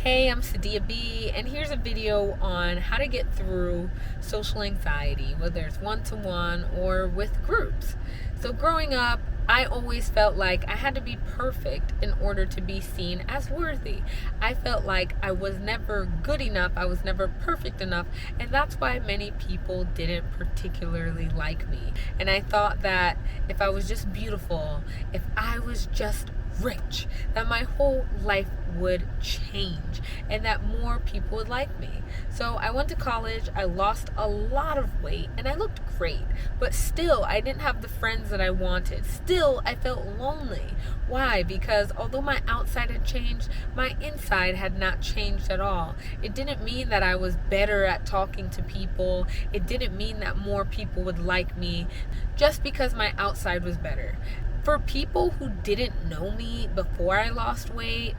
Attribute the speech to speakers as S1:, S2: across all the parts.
S1: Hey, I'm Sadia B, and here's a video on how to get through social anxiety, whether it's one to one or with groups. So, growing up, I always felt like I had to be perfect in order to be seen as worthy. I felt like I was never good enough, I was never perfect enough, and that's why many people didn't particularly like me. And I thought that if I was just beautiful, if I was just rich, that my whole life would change and that more people would like me. So I went to college, I lost a lot of weight, and I looked great, but still I didn't have the friends that I wanted. Still, I felt lonely. Why? Because although my outside had changed, my inside had not changed at all. It didn't mean that I was better at talking to people. It didn't mean that more people would like me just because my outside was better. For people who didn't know me before I lost weight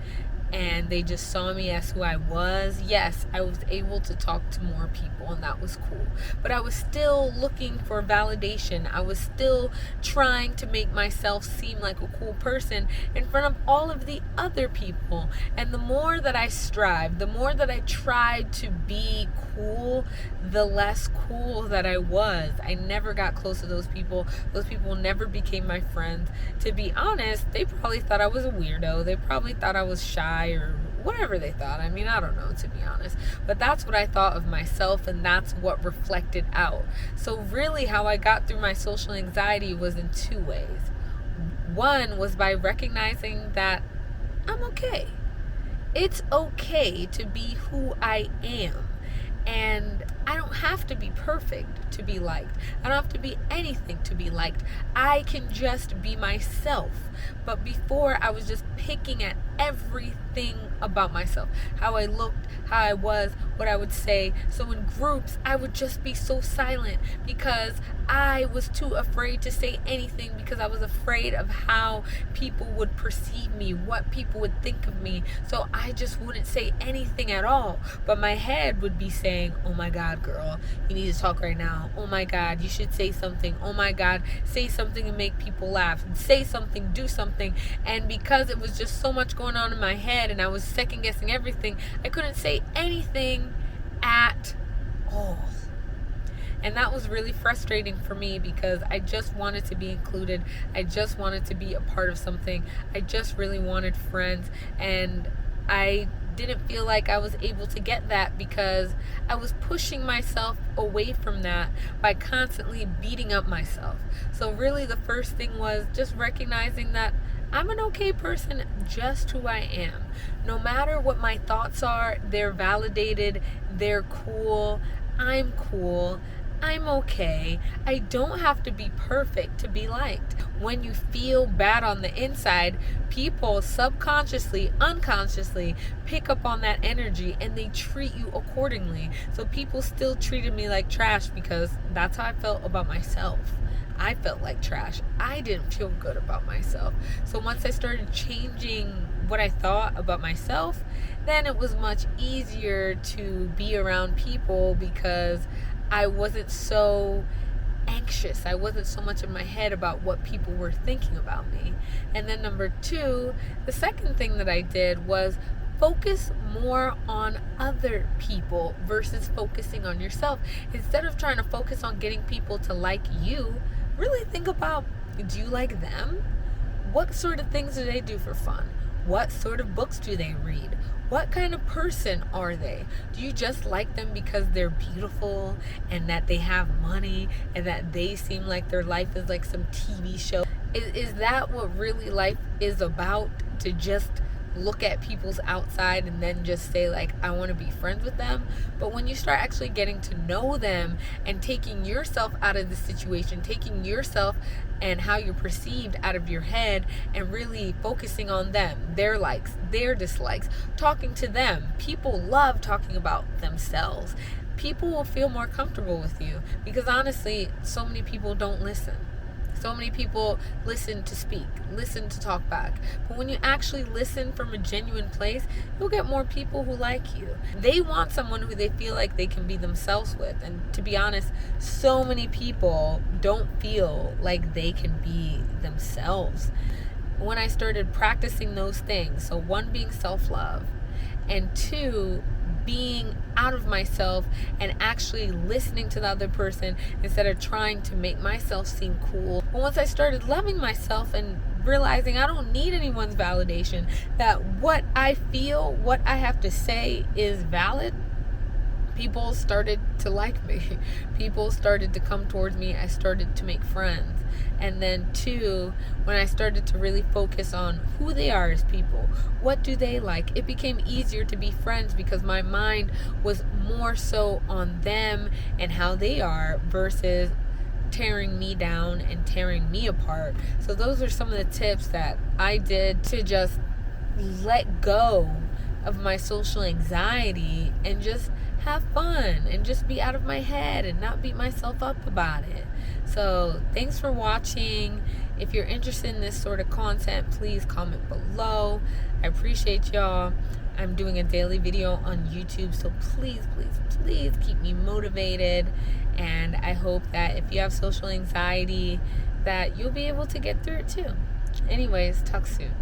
S1: and they just saw me as who I was, yes, I was able to talk to more people and that was cool. But I was still looking for validation. I was still trying to make myself seem like a cool person in front of all of the other people. And the more that I strived, the more that I tried to be cool, the less cool that I was. I never got close to those people. Those people never became my friends. To be honest, they probably thought I was a weirdo. They probably thought I was shy or whatever they thought. I mean, I don't know, to be honest. But that's what I thought of myself, and that's what reflected out. So, really, how I got through my social anxiety was in two ways. One was by recognizing that I'm okay. It's okay to be who I am. And I don't have to be perfect to be liked. I don't have to be anything to be liked. I can just be myself. But before, I was just picking at everything about myself, how I looked, how I was, what I would say. So in groups, I would just be so silent because I was too afraid to say anything because I was afraid of how people would perceive me, what people would think of me. So I just wouldn't say anything at all. But my head would be saying, oh my God, girl, you need to talk right now. Oh my God, you should say something. Oh my God, say something and make people laugh. Say something, do something. And because it was just so much going on in my head and I was second guessing everything, I couldn't say anything at all. And that was really frustrating for me because I just wanted to be included. I just wanted to be a part of something. I just really wanted friends. And I didn't feel like I was able to get that because I was pushing myself away from that by constantly beating up myself. So really the first thing was just recognizing that I'm an okay person just who I am. No matter what my thoughts are, they're validated, they're cool, I'm cool. I'm okay. I don't have to be perfect to be liked. When you feel bad on the inside, people subconsciously, unconsciously pick up on that energy and they treat you accordingly. So people still treated me like trash because that's how I felt about myself. I felt like trash. I didn't feel good about myself. So once I started changing what I thought about myself, then it was much easier to be around people because I wasn't so anxious. I wasn't so much in my head about what people were thinking about me. And then number two, the second thing that I did was focus more on other people versus focusing on yourself. Instead of trying to focus on getting people to like you, really think about, do you like them? What sort of things do they do for fun? What sort of books do they read? What kind of person are they? Do you just like them because they're beautiful and that they have money and that they seem like their life is like some TV show? Is that what really life is about? To just look at people's outside and then just say like, I want to be friends with them? But when you start actually getting to know them and taking yourself out of the situation, taking yourself and how you're perceived out of your head and really focusing on them, their likes, their dislikes, talking to them. People love talking about themselves. People will feel more comfortable with you because honestly, so many people don't listen. So many people listen to speak, listen to talk back. But when you actually listen from a genuine place, you'll get more people who like you. They want someone who they feel like they can be themselves with. And to be honest, so many people don't feel like they can be themselves. When I started practicing those things, so one being self-love, and 2, being out of myself and actually listening to the other person instead of trying to make myself seem cool. But once I started loving myself and realizing I don't need anyone's validation, that what I feel, what I have to say is valid, people started to like me. People started to come towards me. I started to make friends. And then 2, when I started to really focus on who they are as people, what do they like, it became easier to be friends because my mind was more so on them and how they are versus tearing me down and tearing me apart. So those are some of the tips that I did to just let go of my social anxiety and just have fun and just be out of my head and not beat myself up about it. So thanks for watching. If you're interested in this sort of content, please comment below. I appreciate y'all. I'm doing a daily video on YouTube, so please keep me motivated. And I hope that if you have social anxiety, that you'll be able to get through it too. Anyways, talk soon.